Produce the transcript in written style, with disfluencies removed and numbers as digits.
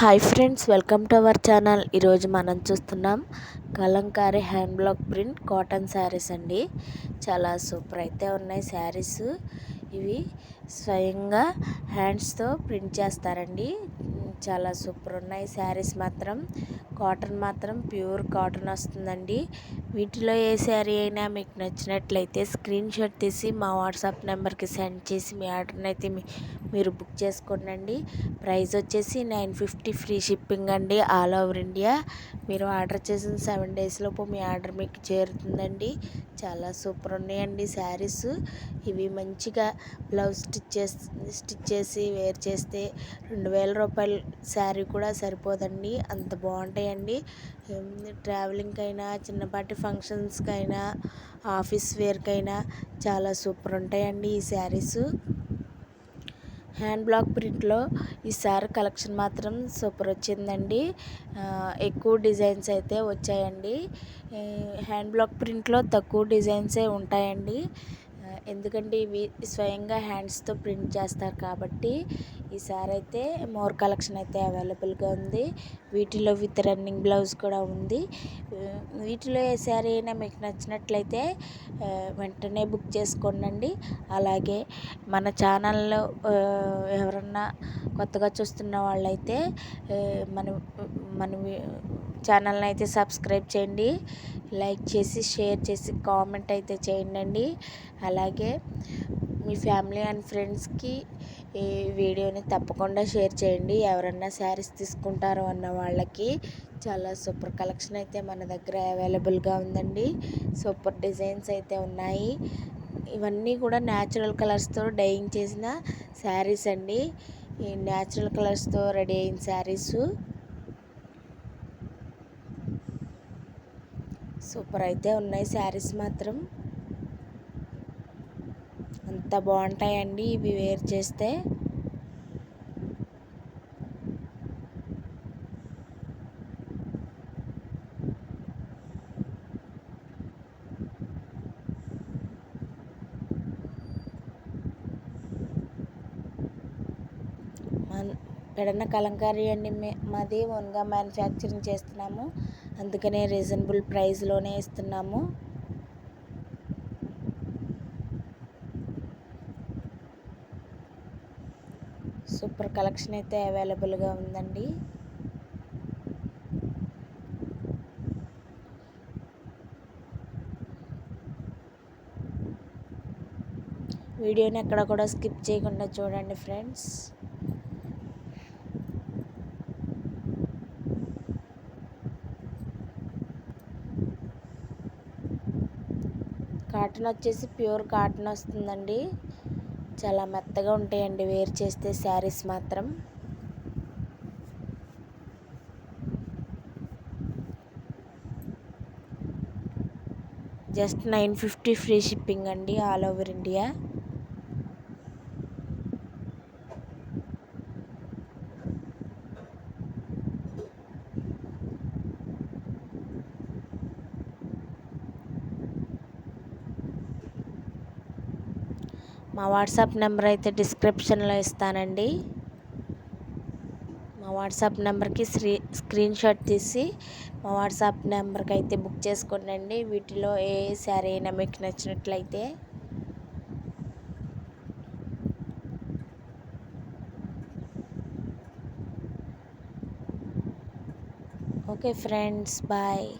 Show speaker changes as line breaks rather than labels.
Hi friends, welcome to our channel. ఈరోజు మనం చూస్తున్నాం Kalamkari hand black print cotton saris అండి. చాలా సూపర్ అయితే ఉన్నాయి శారీస్. ఇవి స్వయంగా హ్యాండ్స్తో ప్రింట్ చేస్తారండి. చాలా సూపర్ ఉన్నాయి శారీస్. మాత్రం కాటన్ మాత్రం ప్యూర్ కాటన్ వస్తుందండి. వీటిలో ఏ శారీ అయినా మీకు నచ్చినట్లయితే స్క్రీన్ షాట్ తీసి మా వాట్సాప్ నెంబర్కి సెండ్ చేసి మీ ఆర్డర్ని అయితే మీరు బుక్ చేసుకోండి. ప్రైస్ వచ్చేసి 950 ఫ్రీ షిప్పింగ్ అండి, ఆల్ ఓవర్ ఇండియా. మీరు ఆర్డర్ చేసిన 7 days లోపు మీ ఆర్డర్ మీకు చేరుతుందండి. చాలా సూపర్ ఉన్నాయండి శారీస్. ఇవి మంచిగా బ్లౌజ్ స్టిచ్ చేసి వేర్ చేస్తే 2000 రూపాయల శారీ కూడా సరిపోదండి, అంత బాగుంటాయండి. ట్రావెలింగ్కి అయినా, చిన్నపాటి ఫంక్షన్స్కి అయినా, ఆఫీస్ వేర్కైనా చాలా సూపర్ ఉంటాయండి ఈ శారీస్. హ్యాండ్ బ్లాక్ ప్రింట్లో ఈసారి కలెక్షన్ మాత్రం సూపర్ వచ్చిందండి. ఎక్కువ డిజైన్స్ అయితే వచ్చాయండి. హ్యాండ్ బ్లాక్ ప్రింట్లో తక్కువ డిజైన్సే ఉంటాయండి. ఎందుకంటే ఇవి స్వయంగా హ్యాండ్స్తో ప్రింట్ చేస్తారు కాబట్టి ఈసారి అయితే మోర్ కలెక్షన్ అయితే అవైలబుల్గా ఉంది. వీటిలో విత్ రన్నింగ్ బ్లౌజ్ కూడా ఉంది. వీటిలో ఏ శారీ అయినా మీకు నచ్చినట్లయితే వెంటనే బుక్ చేసుకోండి. అలాగే మన ఛానల్లో ఎవరన్నా కొత్తగా చూస్తున్న వాళ్ళైతే మన ఛానల్ని అయితే సబ్స్క్రైబ్ చేయండి, లైక్ చేసి షేర్ చేసి కామెంట్ అయితే చేయండి. అలాగే మీ ఫ్యామిలీ అండ్ ఫ్రెండ్స్కి ఈ వీడియోని తప్పకుండా షేర్ చేయండి. ఎవరన్నా శారీస్ తీసుకుంటారో అన్న వాళ్ళకి చాలా సూపర్ కలెక్షన్ అయితే మన దగ్గర అవైలబుల్గా ఉందండి. సూపర్ డిజైన్స్ అయితే ఉన్నాయి. ఇవన్నీ కూడా న్యాచురల్ కలర్స్తో డైయింగ్ చేసిన శారీస్ అండి. ఈ న్యాచురల్ కలర్స్తో రెడీ అయిన శారీస్ సూపర్ అయితే ఉన్నాయి. శారీస్ మాత్రం అంత బాగుంటాయండి ఇవి వేర్ చేస్తే. పెడన కలంకారీ అండి, మాది ఓన్గా మ్యానుఫ్యాక్చరింగ్ చేస్తున్నాము, అందుకనే రీజనబుల్ ప్రైస్లోనే ఇస్తున్నాము. సూపర్ కలెక్షన్ అయితే అవైలబుల్గా ఉందండి. వీడియోని ఎక్కడ కూడా స్కిప్ చేయకుండా చూడండి ఫ్రెండ్స్. కాటన్ వచ్చేసి ప్యూర్ కాటన్ వస్తుందండి. చాలా మెత్తగా ఉంటాయండి వేర్ చేస్తే శారీస్ మాత్రం. జస్ట్ 950 ఫ్రీ షిప్పింగ్ అండి, ఆల్ ఓవర్ ఇండియా. మా వాట్సాప్ నెంబర్ అయితే డిస్క్రిప్షన్లో ఇస్తానండి. మా వాట్సాప్ నెంబర్కి స్క్రీన్ షాట్ తీసి మా వాట్సాప్ నెంబర్కి అయితే బుక్ చేసుకోండి. వీటిలో ఏ శారీ అయినా మీకు నచ్చినట్లయితే. Okay friends, bye.